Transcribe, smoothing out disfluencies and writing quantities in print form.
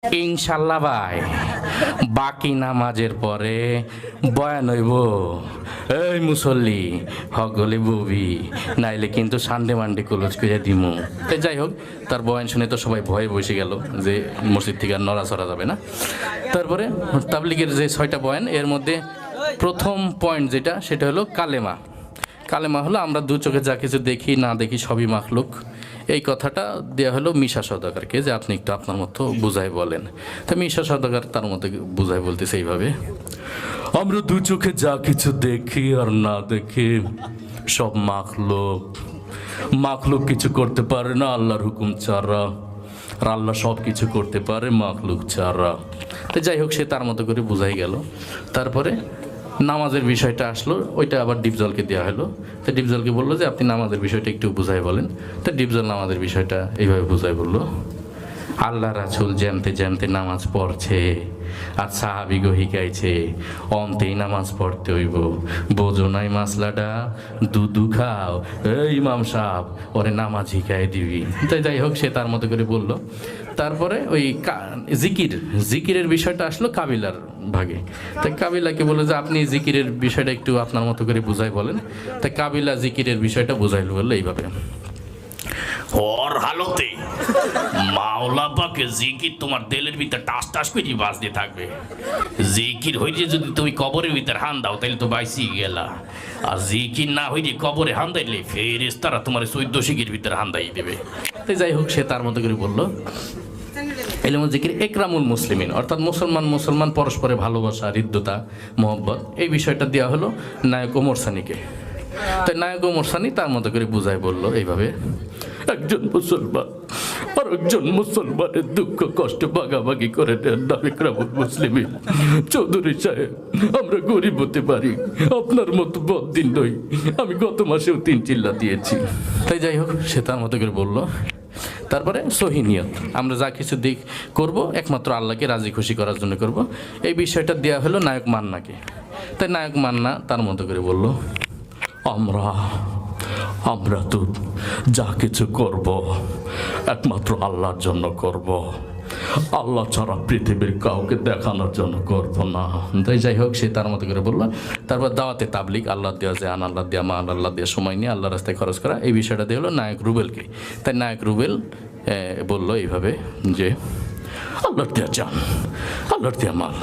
ইনশাল্লাহ ভাই, বাকি নামাজের পরে বয়ান হইব। এই মুসল্লি হগলে ববি, নাইলে কিন্তু সানডে মানডে কলজ করে দিমু। তো যাই হোক, তার বয়ান শুনে তো সবাই ভয়ে বসে গেল যে মসজিদ থেকে আর নড়াচড়া যাবে না। তারপরে তাবলিগের যে 6টা বয়ান, এর মধ্যে প্রথম পয়েন্ট যেটা, সেটা হলো কালেমা। কালেমা হলো আমরা দু চোখে যা কিছু দেখি না দেখি সবই মাখলুক। এই কথাটা দেওয়া হলো মিশা সওদাগরকে, যে আপনি একটু আপনার মতো বুঝাই বলেন। তো মিশা সওদাগর তার মতো বুঝাই বলতেছে এইভাবে, আমরা দু চোখে যা কিছু দেখি আর না দেখি সব মাখলুক। মাখলুক কিছু করতে পারে না আল্লাহর হুকুম ছাড়া, আর আল্লাহ সব কিছু করতে পারে মাখলুক ছাড়া। তো যাই হোক, সে তার মতো করে বুঝাই গেল। তারপরে নামাজের বিষয়টা আসলো, ওইটা আবার ডিপজলকে দেওয়া হলো। তো ডিপজলকে বললো যে আপনি নামাজের বিষয়টা একটু বুঝাই বলেন। তো ডিপজল নামাজের বিষয়টা এইভাবে বুঝাই বললো, আল্লাহ রাসূল জ্যামতে জ্যামতে নামাজ পড়ছে, আর সাহাবিগো শিখাইছে অন্তেই নামাজ পড়তে হইব। বোঝো নাই মাসলাটা, দুধু খাও। এই ইমাম সাহেব ওরে নামাজ শিখাই দিবি। তাই যাই হোক, সে তার মতো করে বলল। তারপরে ওই জিকিরের বিষয়টা আসলো কাবিলার ভাগে। তাই কাবিলাকে বলে যে আপনি জিকিরের বিষয়টা একটু আপনার মতো করে বুঝাই বলেন। তাই কাবিলা জিকিরের বিষয়টা বুঝাইল, বললো এইভাবে, ওর হালতে মাওলা পাকে জিকির তোমার দিলের ভিতর টাস টাস করে বাজতে থাকবে। জিকির হইলে যদি তুমি কবরের ভিতর হান দাও তাহলে তো বাইসি গেলা, আর জিকির না হইলে কবরে হান দাইলে ফেরেশতারা তোমার 14 শিকির ভিতর হান দাই দেবে। তাই যাই হোক, সে তার মতো করে বললো এলমুল জিকির একরামুল মুসলিমিন, অর্থাৎ মুসলমান পরস্পরে ভালোবাসা, হৃদ্যতা, মোহব্বত, এই বিষয়টা দেওয়া হলো নায়ক ওমর সানিকে। তাই নায়ক ওমর সানি তার মতো করে বুঝাই বলল এইভাবে, একজন মুসলমান আর একজন মুসলমানের দুঃখ কষ্ট ভাগাভাগি করে নেন না একরামুল মুসলিমিন। চৌধুরী সাহেব, আমরা গরিব হতে পারি, আপনার মতো বদ্দিন নই। আমি গত মাসেও 3 চিল্লা দিয়েছি। তাই যাই হোক, সে তার মতো করে বলল। তারপরে সহিনিয়ত, আমরা যা কিছু দিক করব একমাত্র আল্লাহকে রাজি খুশি করার জন্য করব। এই বিষয়টা দেওয়া হলো নায়ক মান্নাকে। তাই নায়ক মান্না তার মতো করে বলল, আমরা তো যা কিছু করব একমাত্র আল্লাহর জন্য করব, আল্লাহ ছাড়া পৃথিবীর কাউকে দেখানোর জন্য করব না। তাই যাই হোক, সে তার মতো করে বললো। তারপর দাওয়াতে তাবলিগ, আল্লাহ দেওয়া যায়, আল্লাহ দেওয়া, মা আল্লাহ দেওয়া, সময় নিয়ে আল্লাহ রাস্তায় খরচ করা, এই বিষয়টা দিয়ে হলো নায়ক রুবেলকে। তাই নায়ক রুবেল বললো এইভাবে যে আল্লাহর দেওয়া যান, আল্লাহর দেওয়া মাল,